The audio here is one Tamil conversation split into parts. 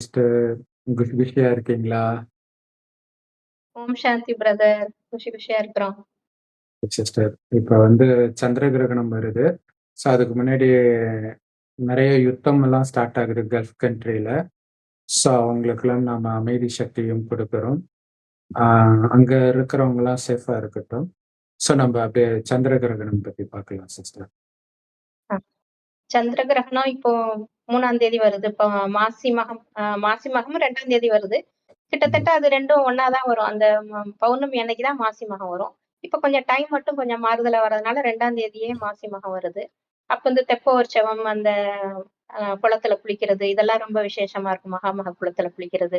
சிஸ்டர், குஷியா இருக்கீங்களா? ஓம் சாந்தி பிரதர். குஷியா இருக்கிறோம். சிஸ்டர், இப்ப வந்து சந்திர கிரகணம் வருது. ஸோ அதுக்கு முன்னாடி நிறைய யுத்தம் எல்லாம் ஸ்டார்ட் ஆகுது கல்ஃப் கண்ட்ரியில. ஸோ அவங்களுக்கெல்லாம் நாம அமைதி சக்தியும் கொடுக்குறோம். அங்க இருக்கிறவங்க எல்லாம் சேஃபா இருக்கட்டும். ஸோ நம்ம அப்படியே சந்திர கிரகணம் பத்தி பார்க்கலாம் சிஸ்டர். சந்திர கிரகணம் இப்போ 3ஆம் தேதி வருது. இப்போ மாசி மகம் மாசி மகம் 2ஆம் தேதி வருது. கிட்டத்தட்ட அது ரெண்டும் ஒன்னாதான் வரும். அந்த பௌர்ணமி அன்னைக்குதான் மாசி மகம் வரும். இப்ப கொஞ்சம் டைம் மட்டும் கொஞ்சம் மாறுதலா வர்றதுனால 2ஆம் தேதியே மாசி மகம் வருது. அப்ப இந்த தெப்ப உற்சவம், அந்த குளத்துல குளிக்கிறது, இதெல்லாம் ரொம்ப விசேஷமா இருக்கும். மகாமக குளத்துல குளிக்கிறது,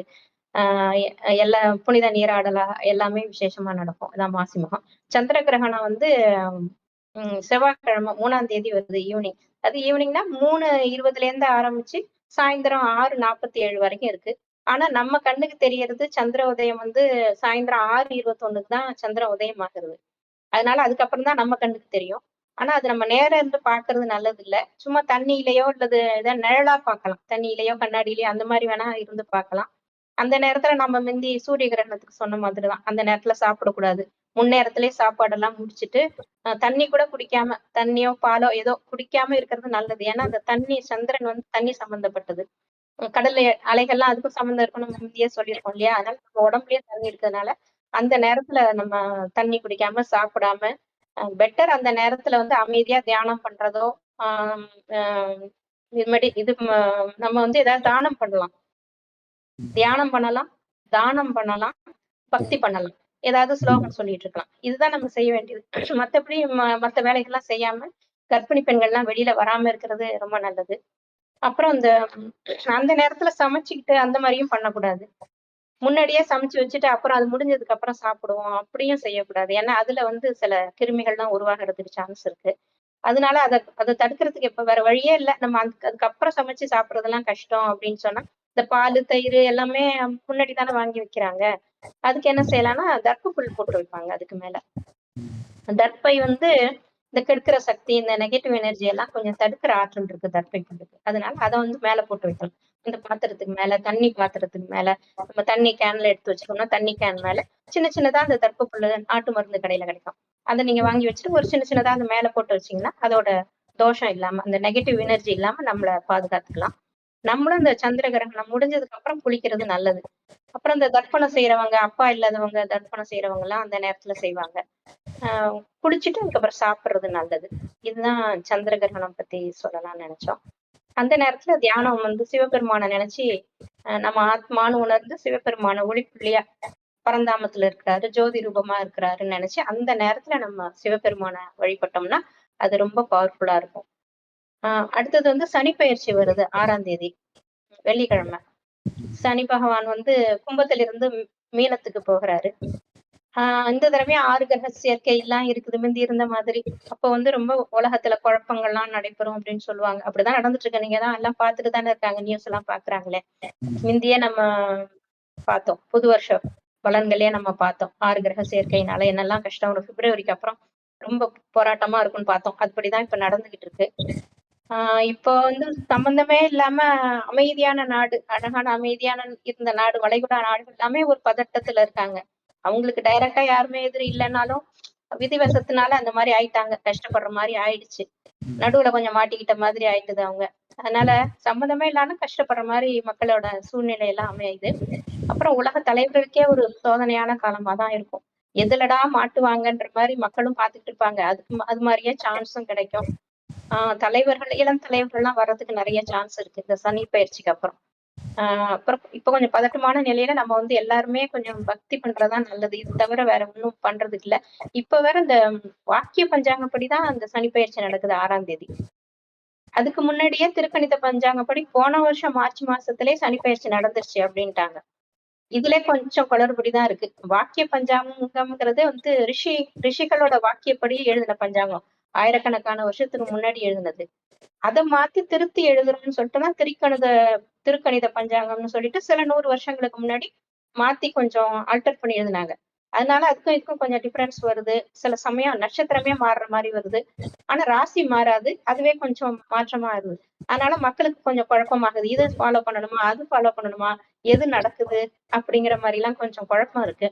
எல்லா புனித நீராடலா எல்லாமே விசேஷமா நடக்கும். இதான் மாசி மகம். சந்திர கிரகணம் வந்து செவ்வாய்க்கிழமை 3ஆம் தேதி வருது ஈவினிங். அது ஈவினிங்னா 3:20 இருந்து ஆரம்பிச்சு சாயந்தரம் 6:47 வரைக்கும் இருக்கு. ஆனா நம்ம கண்ணுக்கு தெரியறது சந்திர உதயம் வந்து சாயந்தரம் 6:21க்கு தான் சந்திர உதயம் ஆகுறது. அதனால அதுக்கப்புறம் தான் நம்ம கண்ணுக்கு தெரியும். ஆனா அது நம்ம நேரா இருந்து பாக்குறது நல்லது இல்ல. சும்மா தண்ணியிலயோ அல்லது ஏதாவது நிழலா பார்க்கலாம். தண்ணியிலயோ கண்ணாடியிலயோ அந்த மாதிரி வேணா இருந்து பார்க்கலாம். அந்த நேரத்துல நம்ம முந்தி சூரிய கிரகணத்துக்கு சொன்ன மாதிரிதான். அந்த நேரத்துல சாப்பிடக்கூடாது. முன்னேரத்திலேயே சாப்பாடெல்லாம் முடிச்சிட்டு தண்ணி கூட குடிக்காம, தண்ணியோ பாலோ ஏதோ குடிக்காம இருக்கிறது நல்லது. ஏன்னா அந்த தண்ணி, சந்திரன் வந்து தண்ணி சம்பந்தப்பட்டது. கடல் அலைகள்லாம் அதுக்கும் சம்மந்தம் இருக்கும்னு நம்ம முந்தையே சொல்லியிருக்கோம் இல்லையா? அதனால நம்ம உடம்புலயே தண்ணி இருக்கிறதுனால அந்த நேரத்துல நம்ம தண்ணி குடிக்காம சாப்பிடாம பெட்டர் அந்த நேரத்துல வந்து அமைதியா தியானம் பண்றதோ, ஆஹ் ஆஹ் இது மாதிரி நம்ம வந்து ஏதாவது தானம் பண்ணலாம். தியானம் பண்ணலாம், தானம் பண்ணலாம், பக்தி பண்ணலாம். ஏதாவது ஸ்லோகம் சொல்லிட்டு இருக்கலாம். இதுதான் நம்ம செய்ய வேண்டியது. மத்தபடி மத்த வேலைகள்லாம் செய்யாம கர்ப்பிணி பெண்கள்லாம் வெளியில வராம இருக்கிறது ரொம்ப நல்லது. அப்புறம் அந்த நேரத்துல சமைச்சுக்கிட்டு அந்த மாதிரியும் பண்ணக்கூடாது. முன்னாடியே சமைச்சு வச்சுட்டு அப்புறம் அது முடிஞ்சதுக்கு அப்புறம் சாப்பிடுவோம் அப்படியும் செய்யக்கூடாது. ஏன்னா அதுல வந்து சில கிருமிகள்லாம் உருவாகிறதுக்கு சான்ஸ் இருக்கு. அதனால அதை தடுக்கிறதுக்கு இப்ப வேற வழியே இல்லை. நம்ம அதுக்கப்புறம் சமைச்சு சாப்பிடுறதெல்லாம் கஷ்டம் அப்படின்னு சொன்னா இந்த பால், தயிர் எல்லாமே முன்னாடி தானே வாங்கி வைக்கிறாங்க. அதுக்கு என்ன செய்யலாம்னா தர்ப்புப்புல் போட்டு வைப்பாங்க அதுக்கு மேல. தர்ப்பை வந்து இந்த கெடுக்கிற சக்தி, இந்த நெகட்டிவ் எனர்ஜி எல்லாம் கொஞ்சம் தடுக்கிற ஆற்றல் இருக்கு தர்ப்பை புல்லுக்கு. அதனால அதை வந்து மேல போட்டு வைக்கலாம். இந்த பாத்திரத்துக்கு மேல, தண்ணி பாத்திரத்துக்கு மேல, நம்ம தண்ணி கேன்ல எடுத்து வச்சுக்கோம்னா தண்ணி கேன் மேல சின்ன சின்னதா அந்த தர்ப்பை புல்லு நாட்டு மருந்து கடையில கிடைக்கும். அதை நீங்க வாங்கி வச்சுட்டு ஒரு சின்ன சின்னதா அந்த மேல போட்டு வச்சீங்கன்னா அதோட தோஷம் இல்லாம, அந்த நெகட்டிவ் எனர்ஜி இல்லாம நம்மள பாதுகாத்துக்கலாம். நம்மளும் இந்த சந்திர கிரகணம் முடிஞ்சதுக்கு அப்புறம் குளிக்கிறது நல்லது. அப்புறம் இந்த தர்ப்பணம் செய்யறவங்க, அப்பா இல்லாதவங்க தர்ப்பணம் செய்யறவங்க எல்லாம் அந்த நேரத்துல செய்வாங்க. குளிச்சுட்டு அதுக்கப்புறம் சாப்பிடுறது நல்லது. இதுதான் சந்திர கிரகணம் பத்தி சொல்லலாம்னு நினைச்சோம். அந்த நேரத்துல தியானம் வந்து சிவபெருமான நினைச்சு நம்ம ஆத்மான்னு உணர்ந்து சிவபெருமான ஒளிப்புள்ளியா பரந்தாமத்துல இருக்கிறாரு, ஜோதி ரூபமா இருக்கிறாருன்னு நினைச்சு அந்த நேரத்துல நம்ம சிவபெருமான வழிபட்டோம்னா அது ரொம்ப பவர்ஃபுல்லா இருக்கும். அடுத்தது வந்து சனி பயிற்சி வருது 6ஆம் தேதி வெள்ளிக்கிழமை. சனி பகவான் வந்து கும்பத்திலிருந்து மீனத்துக்கு போகிறாரு. இந்த தடவையும் 6 கிரக சேர்க்கை எல்லாம் இருக்குது முந்தி இருந்த மாதிரி. அப்ப வந்து ரொம்ப உலகத்துல குழப்பங்கள்லாம் நடைபெறும் அப்படின்னு சொல்லுவாங்க. அப்படிதான் நடந்துட்டு இருக்கு. நீங்க தான் எல்லாம் பார்த்துட்டு தானே இருக்காங்க, நியூஸ் எல்லாம் பாக்குறாங்களே. முந்தியே நம்ம பார்த்தோம், புது வருஷ பலன்களே நம்ம பார்த்தோம். 6 கிரக சேர்க்கையினால என்னெல்லாம் கஷ்டம் வரும். பிப்ரவரிக்கு அப்புறம் ரொம்ப போராட்டமா இருக்கும்னு பார்த்தோம். அதுபடிதான் இப்ப நடந்துகிட்டு இருக்கு. இப்போ வந்து சம்பந்தமே இல்லாம அமைதியான நாடு, அழகான அமைதியான இருந்த நாடு, வளைகுடா நாடுகள் எல்லாமே ஒரு பதட்டத்துல இருக்காங்க. அவங்களுக்கு டைரக்டா யாருமே எதிரி இல்லைன்னாலும் விதிவசத்தினால அந்த மாதிரி ஆயிட்டாங்க. கஷ்டப்படுற மாதிரி ஆயிடுச்சு. நடுவுல கொஞ்சம் மாட்டிக்கிட்ட மாதிரி ஆயிட்டுது அவங்க. அதனால சம்மந்தமே இல்லாம கஷ்டப்படுற மாதிரி மக்களோட சூழ்நிலை எல்லாம் அமையுது. அப்புறம் உலக தலைவர்களுக்கே ஒரு சோதனையான காலமா தான் இருக்கும். எதுலடா மாட்டுவாங்கன்ற மாதிரி மக்களும் பார்த்துட்டு இருப்பாங்க. அது மாதிரியே சான்ஸும் கிடைக்கும். தலைவர்கள், இளம் தலைவர்கள்லாம் வர்றதுக்கு நிறைய சான்ஸ் இருக்கு இந்த சனி பயிற்சிக்கு அப்புறம். அப்புறம் இப்ப கொஞ்சம் பதட்டமான நிலையில நம்ம வந்து எல்லாருமே கொஞ்சம் பக்தி பண்றதா நல்லது. இது தவிர வேற ஒண்ணும் பண்றதுக்கு இல்ல. இப்ப வேற இந்த வாக்கிய பஞ்சாங்கப்படிதான் அந்த சனி பயிற்சி நடக்குது 6ஆம் தேதி. அதுக்கு முன்னாடியே திருக்கணித பஞ்சாங்கப்படி போன வருஷம் மார்ச் மாசத்திலேயே சனி பயிற்சி நடந்துருச்சு அப்படின்ட்டாங்க. இதுல கொஞ்சம் குளறுபடிதான் இருக்கு. வாக்கிய பஞ்சாங்கம்ங்கிறது வந்து ரிஷிகளோட வாக்கியப்படி எழுதின பஞ்சாங்கம். ஆயிரக்கணக்கான வருஷத்துக்கு முன்னாடி எழுதினது. அதை மாத்தி திருத்தி எழுதுறோம்னு சொல்லிட்டுதான் திருக்கணித பஞ்சாங்கம்னு சொல்லிட்டு சில 100 வருஷங்களுக்கு முன்னாடி மாத்தி கொஞ்சம் ஆல்டர் பண்ணி எழுதினாங்க. அதனால அதுக்கும் இதுக்கும் கொஞ்சம் டிஃபரன்ஸ் வருது. சில சமயம் நட்சத்திரமே மாறுற மாதிரி வருது. ஆனா ராசி மாறாது. அதுவே கொஞ்சம் மாற்றமா இருந்தது. அதனால மக்களுக்கு கொஞ்சம் குழப்பமாகுது. இது ஃபாலோ பண்ணணுமா? அது ஃபாலோ பண்ணணுமா? எது நடக்குது? அப்படிங்கிற மாரிலாம் கொஞ்சம் குழப்பம் இருக்கு.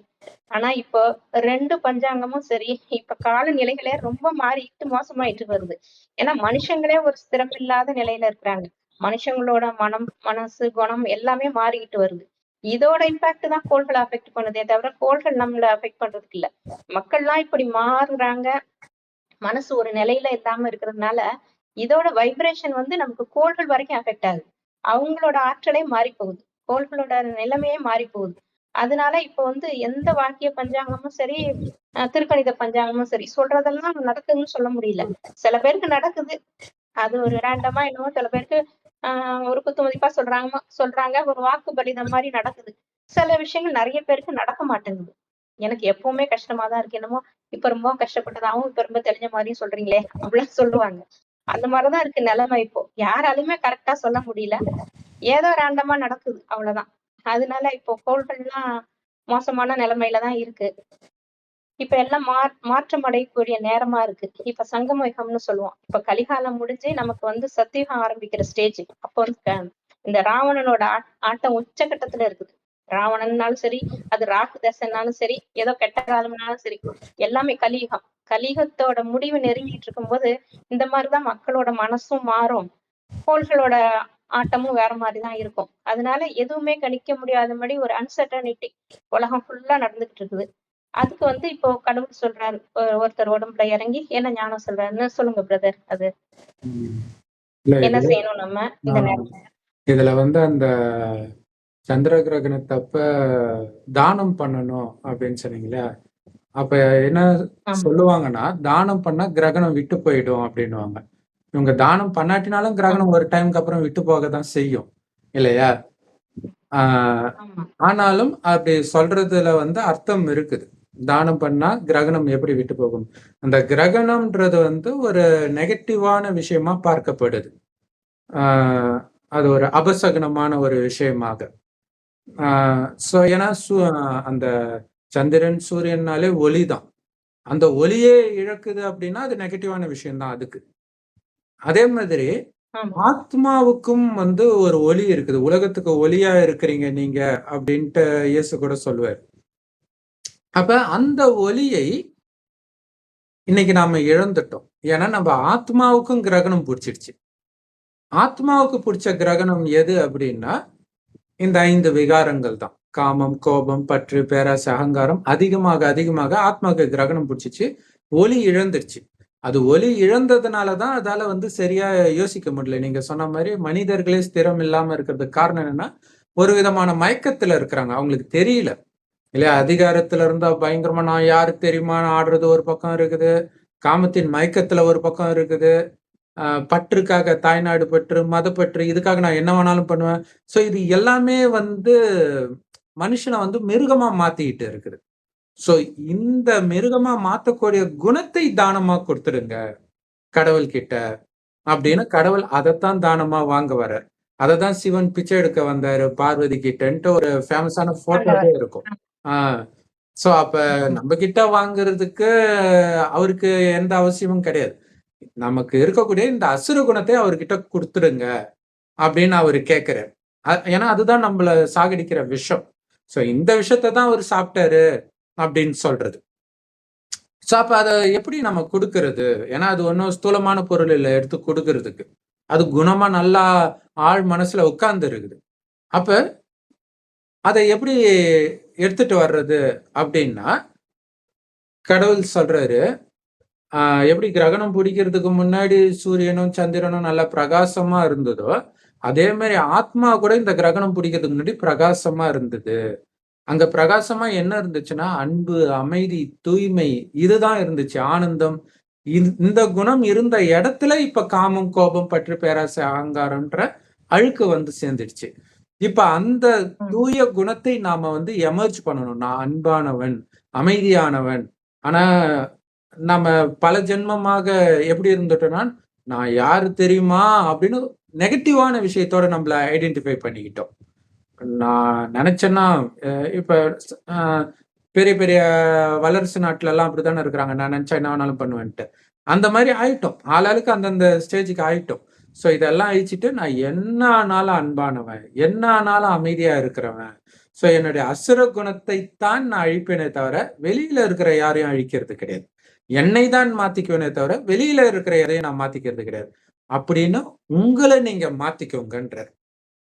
ஆனா இப்போ 2 பஞ்சாங்கமும் சரி, இப்ப காலநிலைகளே ரொம்ப மாறிட்டு மோசமாயிட்டு வருது. ஏன்னா மனுஷங்களே ஒரு ஸ்திரமில்லாத நிலையில இருக்கிறாங்க. மனுஷங்களோட மனம், மனசு, குணம் எல்லாமே மாறிக்கிட்டு வருது. இதோட இம்பாக்ட் தான் கோள்கள அஃபெக்ட் பண்ணுதே தவிர, கோள்கள் நம்மள அஃபெக்ட் பண்றதுக்கு இல்ல. மக்கள்லாம் இப்படி மாறுறாங்க. மனசு ஒரு நிலையில இல்லாம இருக்கிறதுனால, இதோட வைப்ரேஷன் வந்து நமக்கு கோள்கள் வரைக்கும் அஃபெக்ட் ஆகுது. அவங்களோட ஆற்றலே மாறி போகுது. கோள்களோட நிலைமையே மாறி போகுது. அதனால இப்ப வந்து எந்த வாக்கிய பஞ்சாங்கமும் சரி, திருக்கணித பஞ்சாங்கமும் சரி, சொல்றதெல்லாம் நடக்குதுன்னு சொல்ல முடியல. சில பேருக்கு நடக்குது. அது ஒரு ரேண்டமா என்னமோ சில பேருக்கு ஆ ஒரு குத்து மதிப்பா சொல்றாங்க. ஒரு வாக்கு பலிதம் மாரி நடக்குது. சில விஷயங்கள் நெறைய பேருக்கு நடக்க மாட்டேங்குது. எனக்கு எப்பவுமே கஷ்டமா தான் இருக்கு. என்னமோ இப்ப ரொம்ப கஷ்டப்பட்டதாவும், இப்ப ரொம்ப தெளிஞ்ச மாரியும் சொல்றீங்களே! அப்படிலாம் சொல்லுவாங்க. அந்த மாரி தான் இருக்கு நெலைமை இப்போ. யாராலயுமே கரெக்ட்டா சொல்ல முடியல. ஏதோ ரேண்டமா நடக்குது. அவ்வளோதான். அதனால இப்போ கோள்கள்லாம் மோசமான நிலைமையில தான் இருக்கு. இப்ப எல்லாம் மாற்றம் அடையக்கூடிய நேரமா இருக்கு. இப்ப சங்கம யுகம்னு சொல்லுவோம். இப்ப கலிகாலம் முடிஞ்சு நமக்கு வந்து சத்தியுகம் ஆரம்பிக்கிற ஸ்டேஜ். அப்போ வந்து இந்த ராவணனோட ஆட்டம் உச்சகட்டத்துல இருக்குது. ராவணன்னாலும் சரி, அது ராகு தசைனாலும் சரி, ஏதோ கெட்ட காலம்னாலும் சரி, எல்லாமே கலியுகம். கலியுகத்தோட முடிவு நெருங்கிட்டு இருக்கும்போது, இந்த மாரிதான் மக்களோட மனசும் மாறும். கோள்களோட ஆட்டமும் வேற மாரி தான் இருக்கும். அதனால எதுவுமே கணிக்க முடியாதபடி ஒரு அன்சர்டனிட்டி உலகம் ஃபுல்லா நடந்துகிட்டு இருக்குது. அதுக்கு வந்து இப்போ கடவுள் சொல்றாரு. ஒருத்தர் உடம்புல இறங்கி என்ன ஞானம் சொல்றாருன்னு சொல்லுங்க பிரதர். அது ம். இல்ல என்ன இதுல செய்யணும் நம்ம இந்த ஆஹ், நேரத்துல? இதுல வந்து அந்த சந்திர கிரகணத்தப்ப தானம் பண்ணணும் அப்படின்னு சொன்னீங்களே, அப்ப என்ன ஆமா, சொல்லுவாங்கன்னா, தானம் பண்ணா கிரகணம் விட்டு போயிடும் அப்படின்னுவாங்க. இவங்க தானம் பண்ணாட்டினாலும் ஆமா, கிரகணம் ஒரு டைம்க்கு அப்புறம் விட்டு போக தான் செய்யும். இல்லையா? ஆஹ் ஆமா. ஆனாலும் அப்படி சொல்றதுல வந்து அர்த்தம் இருக்குது. தானம் பண்ணா கிரகணம் எப்படி விட்டு போகும்? அந்த கிரகணம்ன்றது வந்து ஒரு நெகட்டிவான விஷயமா பார்க்கப்படுது. ஆஹ் அது ஒரு அபசகுனமான ஒரு விஷயமாக. ஸோ ஏன்னா அந்த சந்திரன் சூரியன்னாலே ஒளி தான். அந்த ஒளியே இழக்குது அப்படின்னா அது நெகட்டிவான விஷயம் தான் அதுக்கு. அதே மாதிரி ஆமா. ஆத்மாவுக்கும் வந்து ஒரு ஒளி இருக்குது. உலகத்துக்கு ஒளியா இருக்கிறீங்க நீங்க அப்படின்ட்டு இயேசு கூட சொல்லுவார். அப்ப அந்த ஒளியை இன்னைக்கு நாம இழந்துட்டோம். ஏன்னா நம்ம ஆத்மாவுக்கும் கிரகணம் பிடிச்சிடுச்சு. ஆத்மாவுக்கு பிடிச்ச கிரகணம் எது அப்படின்னா இந்த 5 விகாரங்கள் தான். காமம், கோபம், பற்று, பேராசை, அகங்காரம் அதிகமாக அதிகமாக ஆத்மாவுக்கு கிரகணம் பிடிச்சிச்சு. ஒளி இழந்துருச்சு. அது ஒளி இழந்ததுனால தான் அதால வந்து சரியா யோசிக்க முடியல. நீங்க சொன்ன மாதிரி மனிதர்களே ஸ்திரம் இல்லாம இருக்கிறதுக்கு காரணம் என்னன்னா, ஒரு விதமான மயக்கத்துல இருக்கிறாங்க. அவங்களுக்கு தெரியல. இல்லையா? அதிகாரத்துல இருந்தா பயங்கரமா நான் யாருக்கு தெரியுமான்னு ஆடுறது ஒரு பக்கம் இருக்குது. காமத்தின் மயக்கத்துல ஒரு பக்கம் இருக்குது. பற்றுக்காக தாய்நாடு பற்று, மதப்பற்று இதுக்காக நான் என்ன வேணாலும் பண்ணுவேன். ஸோ இது எல்லாமே வந்து மனுஷனை வந்து மிருகமா மாத்திக்கிட்டு இருக்குது. ஸோ இந்த மிருகமா மாத்தக்கூடிய குணத்தை தானமா கொடுத்துடுங்க கடவுள்கிட்ட அப்படின்னு கடவுள் அதைத்தான் தானமா வாங்க வர்றார். அததான் சிவன் பிச்சை எடுக்க வந்தாரு பார்வதி கிட்டன்ட்டு ஒரு ஃபேமஸான போட்டோவே ஆண்டவர். இருக்கும். ஆஹ் சோ அப்ப நம்ம கிட்ட வாங்குறதுக்கு அவருக்கு எந்த அவசியமும் கிடையாது. நமக்கு இருக்கக்கூடிய இந்த அசுர குணத்தை அவர்கிட்ட கொடுத்துடுங்க அப்படின்னு அவரு கேட்கிறார். ஏன்னா அதுதான் நம்மள சாகடிக்கிற விஷம். சோ இந்த விஷத்தை தான் அவர் சாப்பிட்டாரு அப்படின்னு சொல்றது. சோ அப்ப அதை எப்படி நம்ம கொடுக்கறது? ஏன்னா அது ஒன்றும் ஸ்தூலமான பொருள் இல்லை எடுத்து கொடுக்கறதுக்கு. அது குணமா நல்லா ஆழ் மனசுல உட்கார்ந்து இருக்குது. அப்ப அதை எப்படி எடுத்துட்டு வர்றது அப்படின்னா கடவுள் சொல்றாரு, எப்படி கிரகணம் பிடிக்கிறதுக்கு முன்னாடி சூரியனும் சந்திரனும் நல்லா பிரகாசமா இருந்ததோ அதே மாதிரி ஆத்மா கூட இந்த கிரகணம் பிடிக்கிறதுக்கு முன்னாடி பிரகாசமா இருந்தது. அங்க பிரகாசமா என்ன இருந்துச்சுன்னா அன்பு, அமைதி, தூய்மை இதுதான் இருந்துச்சு. ஆனந்தம். இந்த குணம் இருந்த இடத்துல இப்ப காமம், கோபம், பற்று, பேராசை, அகங்காரம்ன்ற அழுக்கு வந்து சேர்ந்துடுச்சு. இப்ப அந்த ம். தூய குணத்தை நாம வந்து எமர்ஜ் பண்ணணும். நான் அன்பானவன், அமைதியானவன். ஆனா நம்ம பல ஜென்மமாக எப்படி இருந்துட்டோம்னா நான் யாரு தெரியுமா அப்படின்னு நெகட்டிவான விஷயத்தோட நம்மள ஐடென்டிஃபை பண்ணிக்கிட்டோம். நான் நினைச்சேன்னா இப்ப பெரிய பெரிய வல்லரசு நாட்டுல எல்லாம் அப்படித்தானே இருக்கிறாங்க. நான் நினைச்சா என்ன வேணாலும் பண்ணுவேன்ட்டு. அந்த மாதிரி ஆயிட்டோம். ஆளாளுக்கு அந்தந்த ஸ்டேஜுக்கு ஆயிட்டோம். ஸோ இதெல்லாம் அழிச்சிட்டு நான் என்ன ஆனாலும் அன்பானவன், என்ன ஆனாலும் அமைதியா இருக்கிறவன். ஸோ என்னுடைய அசுர குணத்தை தான் நான் அழிப்பேனே தவிர வெளியில இருக்கிற யாரையும் அழிக்கிறது கிடையாது. என்னை தான் மாத்திக்குவேனே தவிர வெளியில இருக்கிற எதையும் நான் மாத்திக்கிறது கிடையாது அப்படின்னு உங்களை நீங்க மாத்திக்கோங்கன்றார்.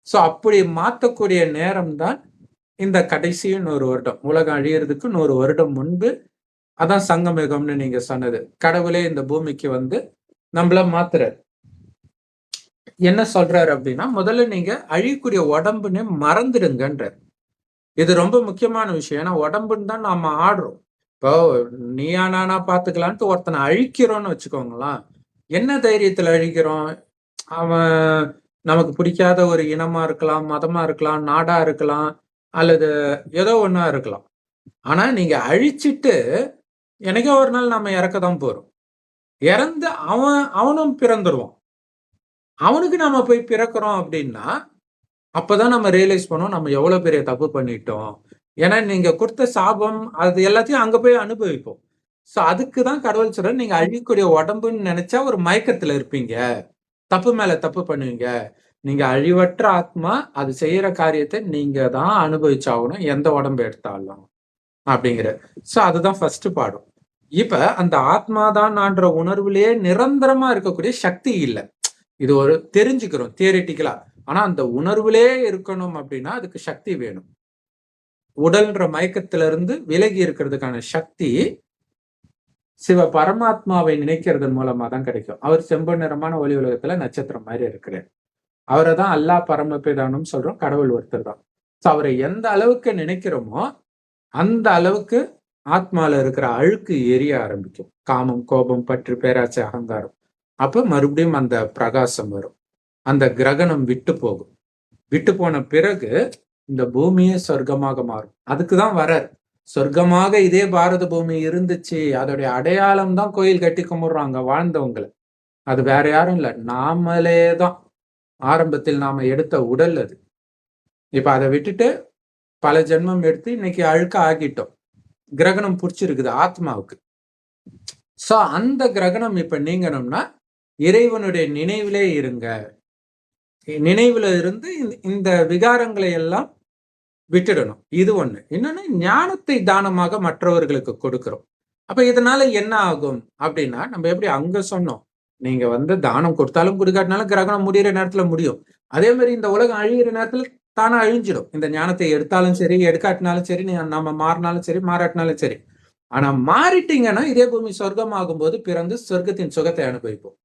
ஸோ அப்படி மாத்தக்கூடிய நேரம் தான் இந்த கடைசி 100 வருடம். உலகம் அழியறதுக்கு 100 வருடம் முன்பு, அதான் சங்கமயுகம்னு நீங்க சொன்னது. கடவுளே இந்த பூமிக்கு வந்து நம்மள மாத்துறாரு. என்ன சொல்றாரு அப்படின்னா, முதல்ல நீங்க அழியக்கூடிய உடம்புன்னு மறந்துடுங்கன்றார். இது ரொம்ப முக்கியமான விஷயம். ஏன்னா உடம்புன்னு தான் நாம ஆடுறோம். இப்போ நீயா நானா பாத்துக்கலான்ட்டு ஒருத்தனை அழிக்கிறோம்னு வச்சுக்கோங்களேன். என்ன தைரியத்துல அழிக்கிறோம்? அவன் நமக்கு பிடிக்காத ஒரு இனமா இருக்கலாம், மதமா இருக்கலாம், நாடா இருக்கலாம், அல்லது ஏதோ ஒண்ணா இருக்கலாம். ஆனா நீங்க அழிச்சிட்டு என்னைக்கோ ஒரு நாள் நம்ம இறக்கதான் போறோம். இறந்து அவனும் பிறந்துருவான். அவனுக்கு நாம போய் பிறக்கிறோம் அப்படின்னா அப்பதான் நம்ம ரியலைஸ் பண்ணோம் நம்ம எவ்வளவு பெரிய தப்பு பண்ணிட்டோம். ஏன்னா நீங்க கொடுத்த சாபம் அது எல்லாத்தையும் அங்க போய் அனுபவிப்போம். சோ அதுக்குதான் கடவுள் சொல்றாரு, நீங்க அழியக்கூடிய உடம்புன்னு நினைச்சா ஒரு மயக்கத்துல இருப்பீங்க. தப்பு மேல தப்பு பண்ணுவீங்க. நீங்க அழிவற்ற ஆத்மா, அது செய்யற காரியத்தை நீங்க தான் அனுபவிச்சாகணும் எந்த உடம்பு எடுத்தாலும் அப்படிங்கிற. சோ அதுதான் ஃபர்ஸ்ட் பாடம். இப்ப அந்த ஆத்மாதான் நான்ற உணர்வுலயே நிரந்தரமா இருக்கக்கூடிய சக்தி இல்லை. இது ஒரு தெரிஞ்சுக்கிறோம் தியரிட்டிக்கலா. ஆனா அந்த உணர்வுலே இருக்கணும் அப்படின்னா அதுக்கு சக்தி வேணும். உடல்ன்ற மயக்கத்துல இருந்து விலகி இருக்கிறதுக்கான சக்தி சிவ பரமாத்மாவை நினைக்கிறதன் மூலமா தான் கிடைக்கும். அவர் செம்பு நிறமான ஒளி உலகத்துல நட்சத்திரம் மாதிரி இருக்கிறார். அவரை தான் அல்லாஹ் பரமபிதானும் சொல்றோம். கடவுள் ஒருத்தர் தான். சோ அவரை எந்த அளவுக்கு நினைக்கிறோமோ அந்த அளவுக்கு ஆத்மால இருக்கிற அழுக்கு எரிய ஆரம்பிக்கும். காமம், கோபம், பற்று, பேராசை, அகங்காரம். அப்ப மறுபடியும் அந்த பிரகாசம் வரும். அந்த கிரகணம் விட்டு போகும். விட்டு போன பிறகு இந்த பூமியே சொர்க்கமாக மாறும். அதுக்குதான் வரார். சொர்க்கமாக இதே பாரத பூமி இருந்துச்சு. அதோடைய அடையாளம் தான் கோயில் கட்டி கும்பிடுறாங்க வாழ்ந்தவங்களை. அது வேற யாரும் இல்ல, நாமளே தான். ஆரம்பத்தில் நாம எடுத்த உடல் அது. இப்ப அதை விட்டுட்டு பல ஜென்மம் எடுத்து இன்னைக்கு அழுக்க ஆக்கிட்டோம். கிரகணம் புடிச்சிருக்குது ஆத்மாவுக்கு. சோ அந்த கிரகணம் இப்ப நீங்கணும்னா இறைவனுடைய நினைவிலே இருங்க. நினைவுல இருந்து இந்த விகாரங்களை எல்லாம் விட்டுடணும். இது ஒண்ணு. இன்னொன்னு, ஞானத்தை தானமாக மற்றவர்களுக்கு கொடுக்கிறோம். அப்ப இதனால என்ன ஆகும் அப்படின்னா, நம்ம எப்படி அங்க சொன்னோம், நீங்க வந்து தானம் கொடுத்தாலும் கொடுக்காட்டினாலும் கிரகணம் முடியிற நேரத்துல முடியும். அதே மாதிரி இந்த உலகம் அழியிற நேரத்துல தானா அழிஞ்சிடும். இந்த ஞானத்தை எடுத்தாலும் சரி, எடுக்காட்டினாலும் சரி, நம்ம மாறினாலும் சரி, மாறாட்டினாலும் சரி. ஆனா மாறிட்டீங்கன்னா இதே பூமி சொர்க்கமாகும் போது பிறந்து சொர்க்கத்தின் சுகத்தை அனுபவிப்போம்.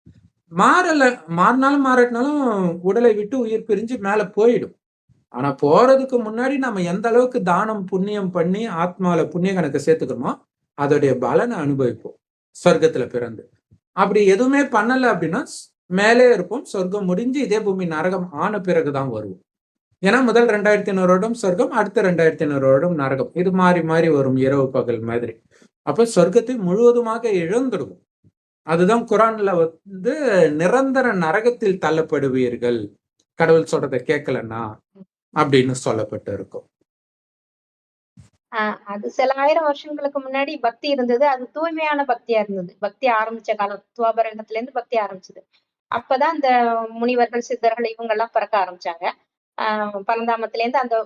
மாறினாலும் மாறாட்டினாலும் உடலை விட்டு உயிர் பிரிஞ்சு மேல போயிடும். ஆனா போறதுக்கு முன்னாடி நம்ம எந்த அளவுக்கு தானம் புண்ணியம் பண்ணி ஆத்மால புண்ணிய கணக்கு சேர்த்துக்கிறோமோ அதோடைய பலனை அனுபவிப்போம் சொர்க்கத்துல பிறந்து. அப்படி எதுவுமே பண்ணல அப்படின்னா மேலே இருப்போம். சொர்க்கம் முடிஞ்சு இதே பூமி நரகம் ஆன பிறகுதான் வருவோம். ஏன்னா முதல் 2500 வருடம் சொர்க்கம், அடுத்த 2500 வருடம் நரகம். இது மாறி மாறி வரும், இரவு பகல் மாதிரி. அப்ப சொர்க்கத்தை முழுவதுமாக இழந்துடுவோம். அதுதான் குரான்ல வந்து நிரந்தர நரகத்தில் தள்ளப்படுவீர்கள் கடவுள் சொல்றதை கேட்கலன்னா அப்படின்னு சொல்லப்பட்டு இருக்கும். அது சில ஆயிரம் வருஷங்களுக்கு முன்னாடி பக்தி இருந்தது. அது தூய்மையான பக்தியா இருந்தது. பக்தி ஆரம்பிச்ச காலம் துவாபரகத்துல இருந்து பக்தி ஆரம்பிச்சது. அப்பதான் இந்த முனிவர்கள், சித்தர்கள் இவங்க எல்லாம் பிறக்க ஆரம்பிச்சாங்க. பரந்தாமத்துல இருந்து அந்த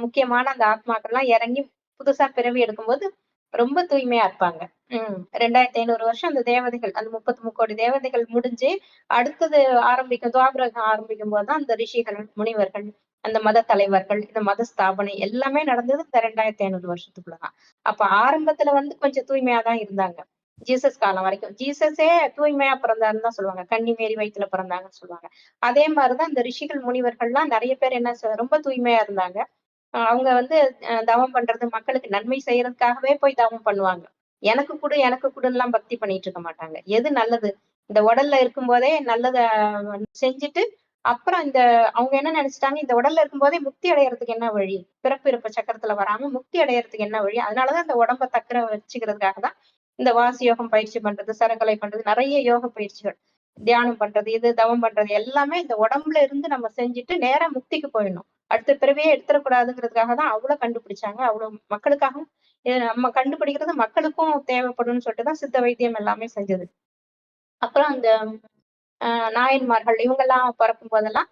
முக்கியமான அந்த ஆத்மாக்கள் எல்லாம் இறங்கி புதுசா பிறவி எடுக்கும்போது ரொம்ப தூய்மையா இருப்பாங்க. 2500 வருஷம் அந்த தேவதைகள், அந்த 33 கோடி தேவதைகள் முடிஞ்சு அடுத்தது ஆரம்பிக்கும், துவாபரகம் ஆரம்பிக்கும் போதுதான் அந்த ரிஷிகள், முனிவர்கள், அந்த மத தலைவர்கள், இந்த மத ஸ்தாபனை எல்லாமே நடந்தது இந்த 2500 வருஷத்துக்குள்ளதான். அப்ப ஆரம்பத்துல வந்து கொஞ்சம் தூய்மையா தான் இருந்தாங்க. ஜீசஸ் காலம் வரைக்கும். ஜீசஸே தூய்மையா பிறந்தாருன்னு தான் சொல்லுவாங்க. கன்னி மேரி வயித்துல பிறந்தாங்கன்னு சொல்லுவாங்க. அதே மாதிரிதான் இந்த ரிஷிகள், முனிவர்கள்லாம் நிறைய பேர் என்ன ரொம்ப தூய்மையா இருந்தாங்க. அவங்க வந்து தவம் பண்றது, மக்களுக்கு நன்மை செய்யறதுக்காகவே போய் தவம் பண்ணுவாங்க. எனக்கு குடு, எனக்கு குடுன்னுலாம் பக்தி பண்ணிட்டு இருக்க மாட்டாங்க. எது நல்லது? இந்த உடல்ல இருக்கும்போதே நல்லத செஞ்சுட்டு, அப்புறம் அவங்க என்ன நினைச்சுட்டாங்க, இந்த உடல்ல இருக்கும்போதே முக்தி அடையறதுக்கு என்ன வழி? பிறப்பு இறப்பு சக்கரத்துல வராம முக்தி அடையறதுக்கு என்ன வழி? அதனாலதான் இந்த உடம்ப தக்கர வச்சுக்கிறதுக்காக தான் இந்த வாசி யோகம் பயிற்சி பண்றது, சரக்கலை பண்றது, நிறைய யோக பயிற்சிகள், தியானம் பண்றது, இது தவம் பண்றது எல்லாமே இந்த உடம்புல இருந்து நம்ம செஞ்சுட்டு நேரா முக்திக்கு போயிடணும். அடுத்த பிறவியே எடுத்துடக்கூடாதுங்கிறதுக்காக தான் அவ்வளவு கண்டுபிடிச்சாங்க. அவ்வளவு மக்களுக்காகவும் நம்ம கண்டுபிடிக்கிறது மக்களுக்கும் தேவைப்படும்னு சொல்லிட்டு தான் சித்த வைத்தியம் எல்லாமே செஞ்சது. அப்புறம் அந்த நாயன்மார்கள் இவங்கெல்லாம் பிறக்கும் போதெல்லாம்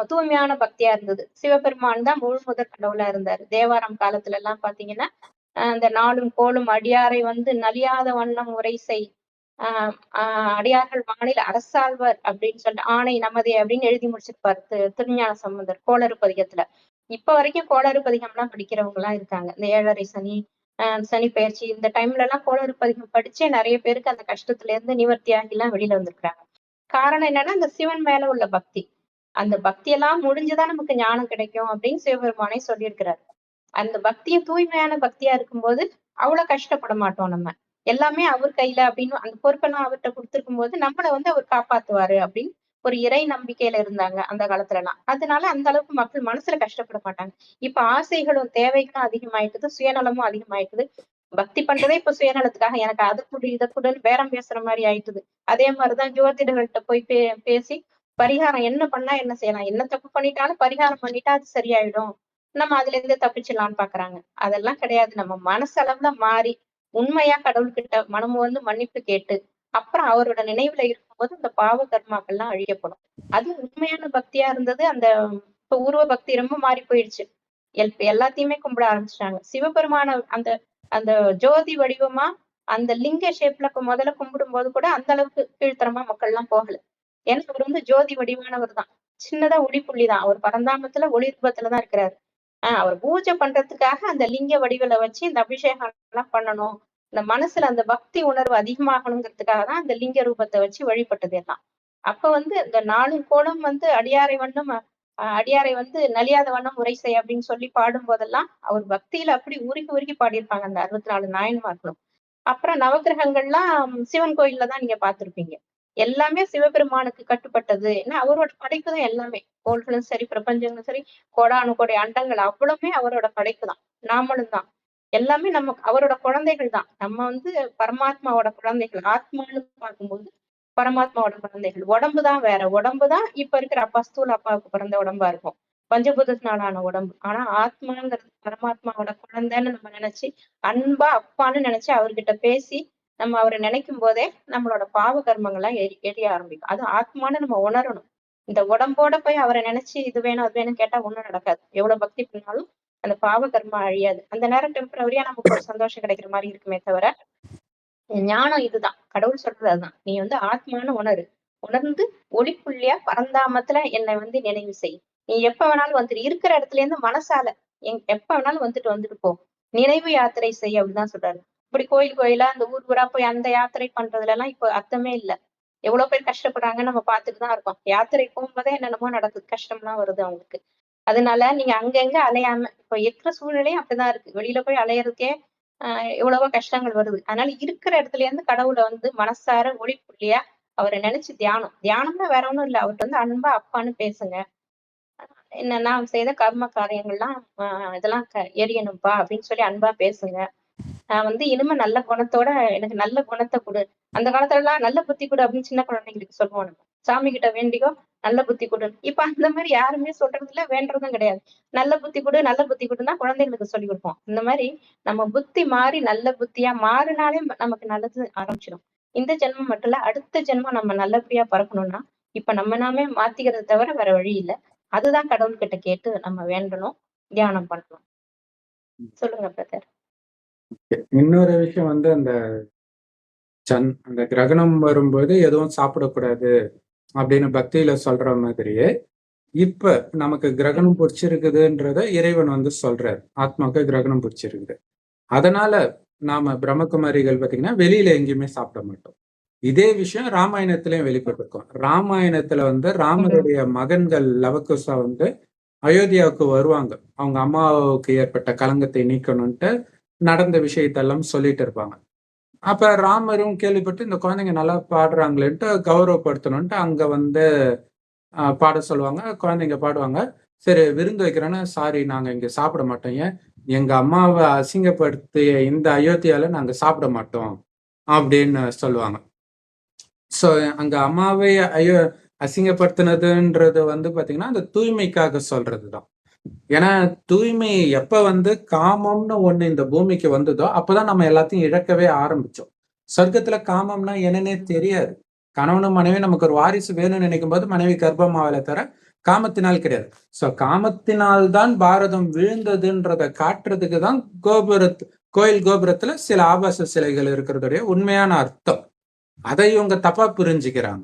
தூய்மையான பக்தியா இருந்தது. சிவபெருமான் தான் முழு முதற் கடவுளா இருந்தாரு. தேவாரம் காலத்துல எல்லாம் பாத்தீங்கன்னா, அந்த நாளும் கோலும் அடியாரை வந்து நலியாத வண்ணம் உரை செய். அடியார்கள் வானில் அரசாழ்வர் அப்படின்னு சொல்லிட்டு ஆணை நமதே அப்படின்னு எழுதி முடிச்சிருப்பாரு திருஞான சம்பந்தர் கோளறு பதிகத்துல. இப்ப வரைக்கும் கோளறு பதிகம்லாம் படிக்கிறவங்க எல்லாம் இருக்காங்க. இந்த 7:30 சனி, சனி பயிற்சி இந்த டைம்ல எல்லாம் கோளறு பதிகம் படிச்சே நிறைய பேருக்கு அந்த கஷ்டத்துல இருந்து நிவர்த்தியாகி எல்லாம் வெளியில வந்திருக்காங்க. காரணம் என்னன்னா அந்த சிவன் மேல உள்ள பக்தி. அந்த பக்தியெல்லாம் முடிஞ்சுதான் நமக்கு ஞானம் கிடைக்கும் அப்படின்னு சிவபெருமானே சொல்லியிருக்கிறாரு. அந்த பக்தியும் தூய்மையான பக்தியா இருக்கும்போது அவ்வளவு கஷ்டப்பட மாட்டோம் நம்ம. எல்லாமே அவர் கையில அப்படின்னு அந்த பொறுப்பெல்லாம் அவர்கிட்ட கொடுத்திருக்கும் போது நம்மள வந்து அவர் காப்பாத்துவாரு அப்படின்னு ஒரு இறை நம்பிக்கையில இருந்தாங்க அந்த காலத்துல எல்லாம். அதனால அந்த அளவுக்கு மக்கள் மனசுல கஷ்டப்பட மாட்டாங்க. இப்ப ஆசைகளும் தேவைகளும் அதிகமாயிட்டுது, சுயநலமும் அதிகமாயிட்டுது. பக்தி பண்றதே இப்ப சுயநலத்துக்காக எனக்கு அதை கொடு இதை கொடுன்னு பேரம் பேசுற மாதிரி ஆயிட்டுது. அதே மாதிரிதான் ஜோதிடர்கள்ட்ட போய் பேசி பரிகாரம் என்ன பண்ணா என்ன செய்யலாம், என்ன தப்பு பண்ணிட்டாலும் பரிகாரம் பண்ணிட்டா அது சரியாயிடும், நம்ம அதுல இருந்து தப்பிச்சிடலாம்னு பாக்குறாங்க. அதெல்லாம் கிடையாது. நம்ம மனசளவுல மாறி உண்மையா கடவுள்கிட்ட மனமு வந்து மன்னிப்பு கேட்டு அப்புறம் அவரோட நினைவுல இருக்கும்போது இந்த பாவ கர்மாக்கள்லாம் அழியப்படும். அது உண்மையான பக்தியா இருந்தது. அந்த இப்ப உருவ பக்தி ரொம்ப மாறி போயிடுச்சு. எல்லாத்தையுமே கும்பிட ஆரம்பிச்சிட்டாங்க. சிவபெருமான அந்த அந்த ஜோதி வடிவமா அந்த லிங்க ஷேப்ல முதல்ல கும்பிடும் போது கூட அந்த அளவுக்கு கீழ்த்தரமா மக்கள் எல்லாம் போகல. ஏன்னா அவர் வந்து ஜோதி வடிவானவர் தான். சின்னதா ஒளிப்புள்ளி தான். அவர் பரந்தாமத்துல ஒளி ரூபத்துலதான் இருக்கிறாரு. அவர் பூஜை பண்றதுக்காக அந்த லிங்க வடிவில வச்சு இந்த அபிஷேகம் எல்லாம் பண்ணணும். இந்த மனசுல அந்த பக்தி உணர்வு அதிகமாகணுங்கிறதுக்காக தான் அந்த லிங்க ரூபத்தை வச்சு வழிபட்டது எல்லாம். அப்ப வந்து இந்த 4 கோலம் வந்து அடியாரை வண்ணம் அடியாரை வந்து நலியாத வண்ணம் உரை செய் அப்படின்னு சொல்லி பாடும் போதெல்லாம் அவர் பக்தியில அப்படி உருகி உருகி பாடியிருப்பாங்க அந்த 64 நாயன்மார்களும். அப்புறம் நவக்கிரகங்கள்லாம் சிவன் கோயில்ல தான் நீங்க பார்த்திருப்பீங்க. எல்லாமே சிவபெருமானுக்கு கட்டுப்பட்டது. ஏன்னா அவரோட படைப்பு தான் எல்லாமே. கோள்களும் சரி, பிரபஞ்சங்களும் சரி, கோடானு கோடி அண்டங்கள் அவ்வளவுமே அவரோட படைப்பு தான். நாமளும் தான். எல்லாமே நம்ம அவரோட குழந்தைகள் தான். நம்ம வந்து பரமாத்மாவோட குழந்தைகள். ஆத்மான்னு பார்க்கும்போது பரமாத்மாவோட குழந்தைகள். உடம்புதான் வேற. உடம்புதான் இப்ப இருக்கிற அப்பா ஸ்தூல அப்பாவுக்கு பிறந்த உடம்பா இருக்கும். பஞ்சபூதத்தினாலான உடம்பு. ஆனா ஆத்மாங்கிறது பரமாத்மாவோட குழந்தைன்னு நம்ம நினைச்சு அன்பா அப்பான்னு நினைச்சு அவர்கிட்ட பேசி நம்ம அவரை நினைக்கும் போதே நம்மளோட பாவ கர்மங்கள்லாம் எரிய ஆரம்பிக்கும். அது ஆத்மான்னு நம்ம உணரணும். இந்த உடம்போட போய் அவரை நினைச்சு இது வேணும் அது வேணும்னு கேட்டா ஒண்ணும் நடக்காது. எவ்வளவு பக்தி பண்ணாலும் அந்த பாவ கர்மா அழியாது. அந்த நேரம் டெம்பரவரியா நமக்கு ஒரு சந்தோஷம் கிடைக்கிற மாதிரி இருக்குமே தவிர ஞானம் இதுதான். கடவுள் சொல்றது அதுதான். நீ வந்து ஆத்மான்னு உணரு. உணர்ந்து ஒளிப்புள்ளியா பரந்தாமத்துல என்னை வந்து நினைவு செய். நீ எப்ப வேணாலும் வந்துட்டு இருக்கிற இடத்துல இருந்து மனசால எப்ப வேணாலும் வந்துட்டு போ. நினைவு யாத்திரை செய் அப்படிதான் சொல்றாரு. இப்படி கோயில் கோயிலா அந்த ஊர் ஊரா போய் அந்த யாத்திரை பண்றதுல எல்லாம் இப்ப அர்த்தமே இல்ல. எவ்வளவு பேர் கஷ்டப்படுறாங்கன்னு நம்ம பார்த்துட்டு தான் இருக்கோம். யாத்திரை போகும்போதே என்னென்னமோ நடக்குது. கஷ்டம்லாம் வருது அவங்களுக்கு. அதனால நீங்க அங்கங்க அலையாம இப்ப இருக்கிற சூழ்நிலையும் அப்படிதான் இருக்கு. வெளியில போய் அலையறதுக்கே எவ்வளவோ கஷ்டங்கள் வருது. அதனால இருக்கிற இடத்துல இருந்து கடவுளை வந்து மனசார ஒளிப்புள்ளியா அவரை நினைச்சு தியானம். தியானம்னா வேற ஒண்ணும் இல்ல. அவர்கிட்ட வந்து அன்பா அப்பான்னு பேசுங்க. என்ன நான் செய்த கர்ம காரியங்கள்லாம் இதெல்லாம் எரியணும்பா அப்படின்னு சொல்லி அன்பா பேசுங்க. நான் வந்து இனிமே நல்ல குணத்தோட எனக்கு நல்ல குணத்தை கொடு. அந்த காலத்துல எல்லாம் நல்ல புத்தி கொடு அப்படின்னு சின்ன குழந்தைங்களுக்கு சொல்லுவோம் நம்ம. சாமி கிட்ட வேண்டிக்கோ நல்ல புத்தி கொடு. இப்ப அந்த மாதிரி யாருமே சொல்றது இல்ல, வேண்டதும் கிடையாது. நல்ல புத்தி கொடு நல்ல புத்தி கொடுன்னா குழந்தைங்களுக்கு சொல்லி கொடுப்போம். இந்த மாதிரி நம்ம புத்தி மாறி நல்ல புத்தியா மாறினாலே நமக்கு நல்லது ஆரம்பிச்சிடும். இந்த ஜென்மம் மட்டும் இல்ல, அடுத்த ஜென்மம் நம்ம நல்லபடியா பறக்கணும்னா இப்ப நம்ம நாமே மாத்திக்கிறத தவிர வேற வழி இல்ல. அதுதான் கடவுள்கிட்ட கேட்டு நம்ம வேண்டணும், தியானம் பண்ணணும். சொல்லுங்க பிரதர். இன்னொரு விஷயம் வந்து அந்த அந்த கிரகணம் வரும்போது எதுவும் சாப்பிடக்கூடாது அப்படின்னு பக்தியில சொல்ற மாதிரியே இப்ப நமக்கு கிரகணம் பிடிச்சிருக்குதுன்றத இறைவன் வந்து சொல்றாரு. ஆத்மாவுக்கு கிரகணம் பிடிச்சிருக்குது. அதனால நாம பிரம்மகுமாரிகள் பாத்தீங்கன்னா வெளியில எங்கேயுமே சாப்பிட மாட்டோம். இதே விஷயம் ராமாயணத்திலயும் வெளிப்பட்டிருக்கும். ராமாயணத்துல வந்து ராமருடைய மகன்கள் லவகுசா வந்து அயோத்தியாவுக்கு வருவாங்க. அவங்க அம்மாவுக்கு ஏற்பட்ட கலங்கத்தை நீக்கணும்ட்டு நடந்த விஷயத்தெல்லாம் சொல்லிட்டு இருப்பாங்க. அப்ப ராமரும் கேள்விப்பட்டு இந்த குழந்தைங்க நல்லா பாடுறாங்களேன்ட்டு கௌரவப்படுத்தணும்ட்டு அங்க வந்து பாட சொல்லுவாங்க. குழந்தைங்க பாடுவாங்க. சரி விருந்து வைக்கிறேன்னா, சாரி நாங்க இங்க சாப்பிட மாட்டோம். ஏன்? எங்க அம்மாவை அசிங்கப்படுத்திய இந்த அயோத்தியால நாங்க சாப்பிட மாட்டோம் அப்படின்னு சொல்லுவாங்க. ஸோ அங்க அம்மாவை அசிங்கப்படுத்தினதுன்றது வந்து பாத்தீங்கன்னா அந்த தூய்மைக்காக சொல்றதுதான். ஏன்னா தூய்மை எப்ப வந்து காமம்னு ஒண்ணு இந்த பூமிக்கு வந்ததோ அப்பதான் நம்ம எல்லாத்தையும் இழக்கவே ஆரம்பிச்சோம். சொர்க்கத்துல காமம்னா என்னன்னே தெரியாது. கணவனும் மனைவி நமக்கு ஒரு வாரிசு வேணும்னு நினைக்கும் போது மனைவி கர்ப்பமாவல தவிர காமத்தினால் கிடையாது. சோ காமத்தினால் தான் பாரதம் வீழ்ந்ததுன்றத காட்டுறதுக்கு தான் கோயில் கோபுரத்துல சில ஆபாச சிலைகள் இருக்கிறதுடைய உண்மையான அர்த்தம். அதை இவங்க தப்பா புரிஞ்சுக்கிறாங்க.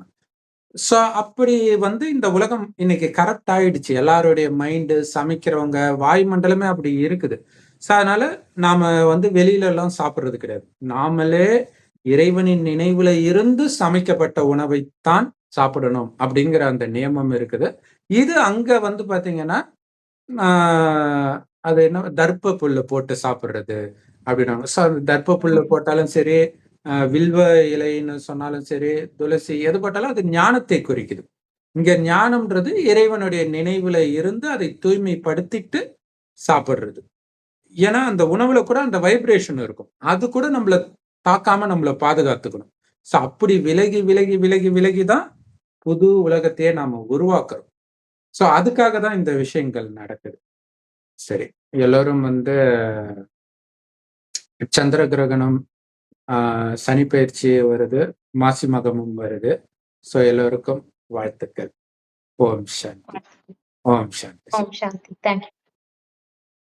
சோ அப்படி வந்து இந்த உலகம் இன்னைக்கு கரெக்ட் ஆயிடுச்சு. எல்லாருடைய மைண்டு, சமைக்கிறவங்க வாயுமண்டலமே அப்படி இருக்குது. சோ அதனால நாம வந்து வெளியில எல்லாம் சாப்பிடுறது கிடையாது. நாமளே இறைவனின் நினைவுல இருந்து சமைக்கப்பட்ட உணவைத்தான் சாப்பிடணும் அப்படிங்கிற அந்த நியமம் இருக்குது. இது அங்க வந்து பாத்தீங்கன்னா அது என்ன தர்ப்ப புல்லு போட்டு சாப்பிடுறது அப்படின்னாங்க. சோ அந்த தர்ப்ப புல்லு போட்டாலும் சரி, வில்வ இலைன்னு சொன்னாலும் சரி, துளசி எது போட்டாலும் அது ஞானத்தை குறிக்குது. இங்க ஞானம்ன்றது இறைவனுடைய நினைவுல இருந்து அதை தூய்மைப்படுத்திட்டு சாப்பிடுறது. ஏன்னா அந்த உணவுல கூட அந்த வைப்ரேஷன் இருக்கும். அது கூட நம்மள தாக்காம நம்மள பாதுகாத்துக்கணும். சோ அப்படி விலகி விலகி விலகி விலகிதான் புது உலகத்தையே நாம உருவாக்குறோம். சோ அதுக்காக தான் இந்த விஷயங்கள் நடக்குது. சரி, எல்லாரும் வந்து சந்திர கிரகணம், சனி பயிற்சி வருது, மாசி மகமும் வருது. சோ எல்லோருக்கும் வாழ்த்துக்கள். ஓம் சாந்தி. ஓம் சாந்தி. ஓம் சாந்தி. தேங்க்யூ.